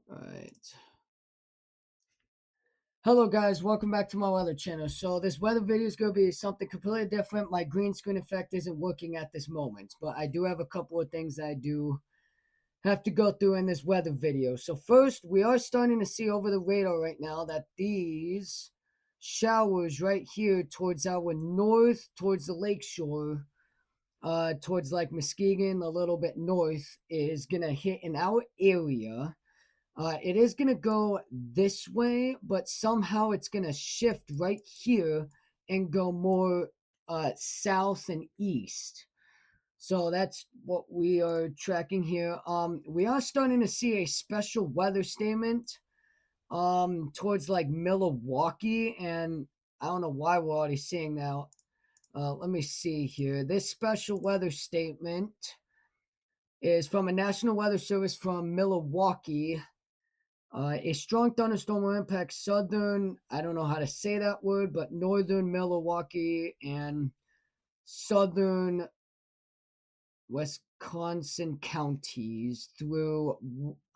All right. Hello guys, welcome back to my weather channel. So this weather video is going to be something completely different. My green screen effect isn't working at this moment, but I do have a couple of things that I do have to go through in this weather video. So first, we are starting to see over the radar right now that these showers right here towards our north, towards the lakeshore, towards like Muskegon, a little bit north, is going to hit in our area. It is going to go this way, but somehow it's going to shift right here and go more south and east. So that's what we are tracking here. We are starting to see a special weather statement towards like Milwaukee, and I don't know why we're already seeing that. Let me see here. This special weather statement is from a National Weather Service from Milwaukee. A strong thunderstorm will impact southern, I don't know how to say that word, but northern Milwaukee and southern Wisconsin counties through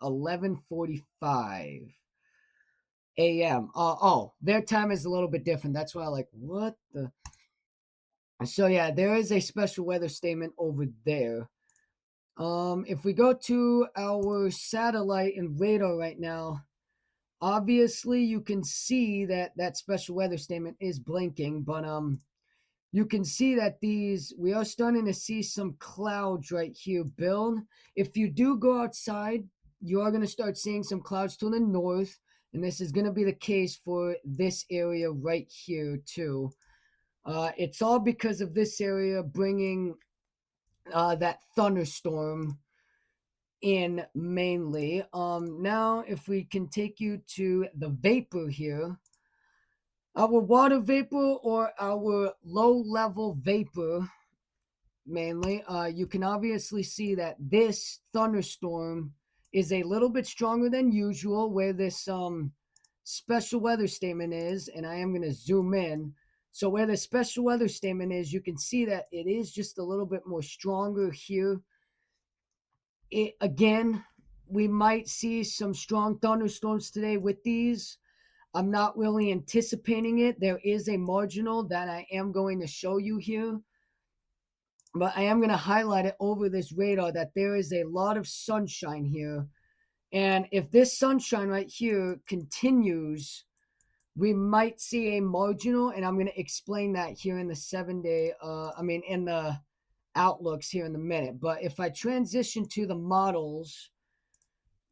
11:45 a.m. Oh, their time is a little bit different. That's why I like, what the? So yeah, there is a special weather statement over there. If we go to our satellite and radar right now, obviously you can see that that special weather statement is blinking, but you can see that we are starting to see some clouds right here build. If you do go outside, you are going to start seeing some clouds to the north, and this is going to be the case for this area right here too. It's all because of this area bringing that thunderstorm in mainly. Now if we can take you to the vapor here, our water vapor or our low level vapor mainly, you can obviously see that this thunderstorm is a little bit stronger than usual where this special weather statement is, and I am going to zoom in. So where the special weather statement is, you can see that it is just a little bit more stronger here. Again, we might see some strong thunderstorms today with these. I'm not really anticipating it. There is a marginal that I am going to show you here, but I am going to highlight it over this radar that there is a lot of sunshine here. And if this sunshine right here continues, we might see a marginal, and I'm going to explain that here in the 7-day, in the outlooks here in a minute. But if I transition to the models,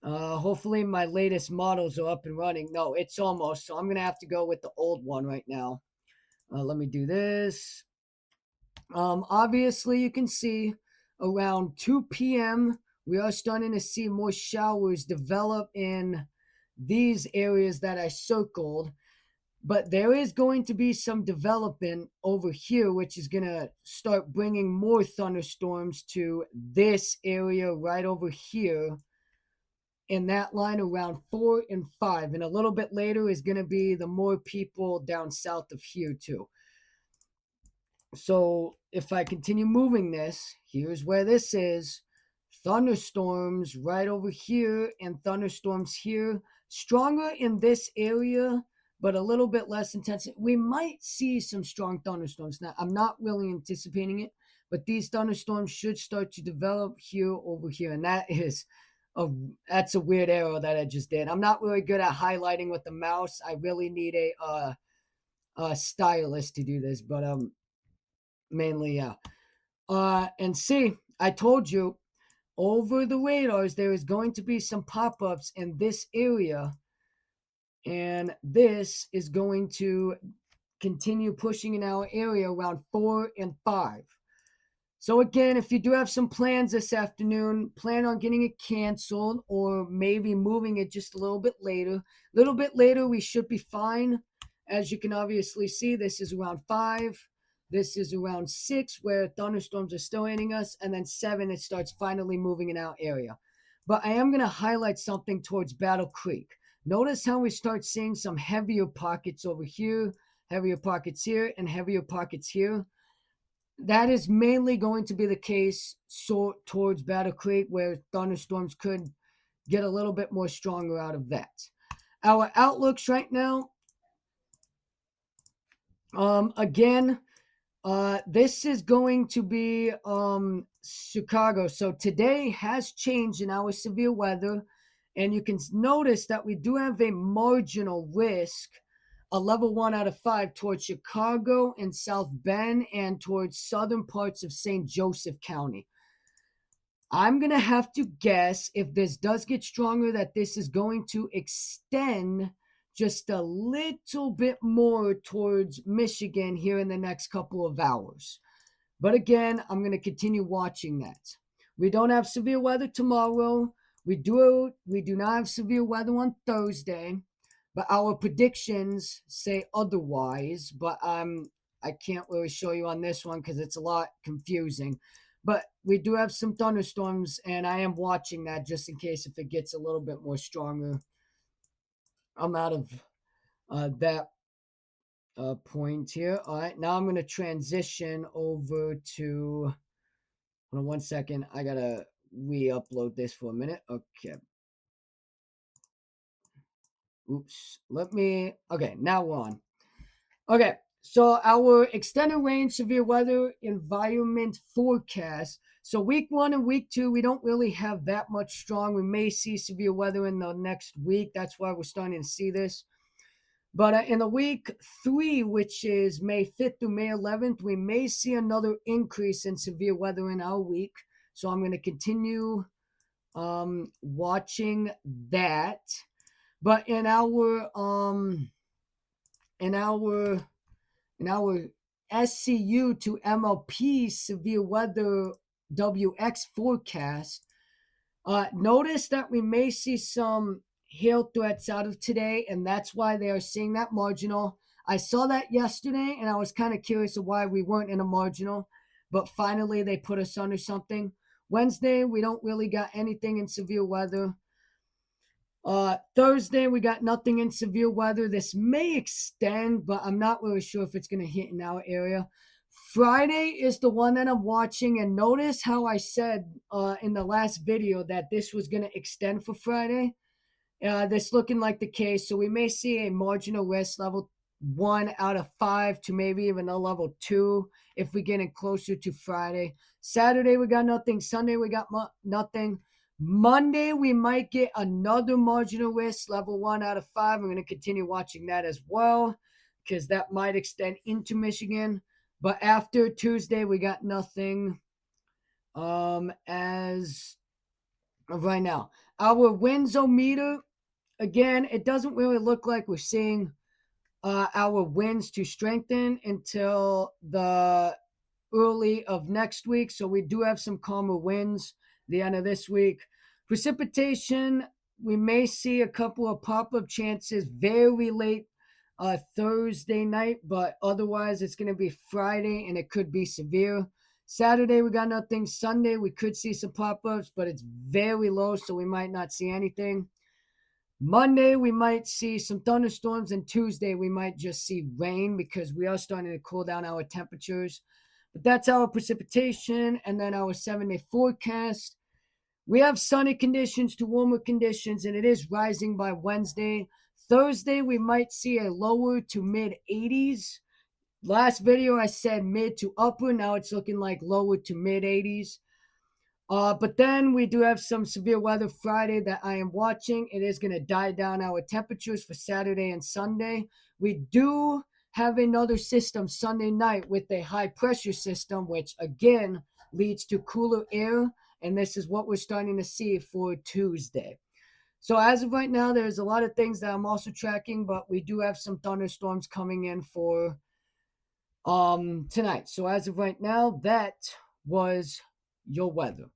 hopefully my latest models are up and running. No, it's almost, so I'm going to have to go with the old one right now. Let me do this. Obviously, you can see around 2 p.m., we are starting to see more showers develop in these areas that I circled. But there is going to be some development over here, which is going to start bringing more thunderstorms to this area right over here in that line around 4 and 5. And a little bit later is going to be the more people down south of here, too. So if I continue moving this, here's where this is. Thunderstorms right over here and thunderstorms here. Stronger in this area, but a little bit less intense. We might see some strong thunderstorms. Now, I'm not really anticipating it, but these thunderstorms should start to develop here over here. And that's a weird arrow that I just did. I'm not really good at highlighting with the mouse. I really need a stylus to do this, but mainly, yeah. And see, I told you over the radars there is going to be some pop-ups in this area, and this is going to continue pushing in our area around 4 and 5. So again, if you do have some plans this afternoon, plan on getting it canceled or maybe moving it just a little bit later. A little bit later, we should be fine. As you can obviously see, this is around 5. This is around 6, where thunderstorms are still hitting us. And then 7, it starts finally moving in our area. But I am going to highlight something towards Battle Creek. Notice how we start seeing some heavier pockets over here, heavier pockets here, and heavier pockets here. That is mainly going to be the case towards Battle Creek, where thunderstorms could get a little bit more stronger out of that. Our outlooks right now, again, this is going to be Chicago. So today has changed in our severe weather, and you can notice that we do have a marginal risk, a level 1 out of 5 towards Chicago and South Bend and towards southern parts of St. Joseph County. I'm going to have to guess, if this does get stronger, that this is going to extend just a little bit more towards Michigan here in the next couple of hours. But again, I'm going to continue watching that. We don't have severe weather tomorrow. We do not have severe weather on Thursday, but our predictions say otherwise. But I can't really show you on this one because it's a lot confusing. But we do have some thunderstorms, and I am watching that just in case if it gets a little bit more stronger. I'm out of that point here. All right, now I'm going to transition over to. Hold on 1 second. I got to re-upload this for a minute. Okay. Oops. Okay, now we're on. Okay, so our extended range severe weather environment forecast. So week 1 and week 2, we don't really have that much strong. We may see severe weather in the next week. That's why we're starting to see this. But in the week 3, which is May 5th through May 11th, we may see another increase in severe weather in our week. So I'm going to continue watching that. But in our SCU to MLP severe weather WX forecast, notice that we may see some hail threats out of today, and that's why they are seeing that marginal. I saw that yesterday, and I was kind of curious of why we weren't in a marginal, but finally they put us under something. Wednesday, we don't really got anything in severe weather. Thursday, we got nothing in severe weather. This may extend, but I'm not really sure if it's going to hit in our area. Friday is the one that I'm watching, and notice how I said in the last video that this was going to extend for Friday. This looking like the case, so we may see a marginal risk level 1 out of 5 to maybe even a level 2 if we get in closer to Friday. Saturday, we got nothing. Sunday, we got nothing. Monday, we might get another marginal risk, level 1 out of 5. I'm going to continue watching that as well because that might extend into Michigan. But after Tuesday, we got nothing as of right now. Our winds-o-meter, again, it doesn't really look like we're seeing our winds to strengthen until the early of next week. So we do have some calmer winds the end of this week. Precipitation, we may see a couple of pop-up chances very late Thursday night, but otherwise it's going to be Friday and it could be severe. Saturday, we got nothing. Sunday, we could see some pop-ups, but it's very low, so we might not see anything. Monday, we might see some thunderstorms, and Tuesday, we might just see rain because we are starting to cool down our temperatures. But that's our precipitation, and then our 7-day forecast. We have sunny conditions to warmer conditions, and it is rising by Wednesday. Thursday, we might see a lower to mid 80s. Last video, I said mid to upper. Now it's looking like lower to mid 80s. But then we do have some severe weather Friday that I am watching. It is going to die down our temperatures for Saturday and Sunday. We do have another system Sunday night with a high pressure system, which again leads to cooler air. And this is what we're starting to see for Tuesday. So as of right now, there's a lot of things that I'm also tracking, but we do have some thunderstorms coming in for tonight. So as of right now, that was your weather.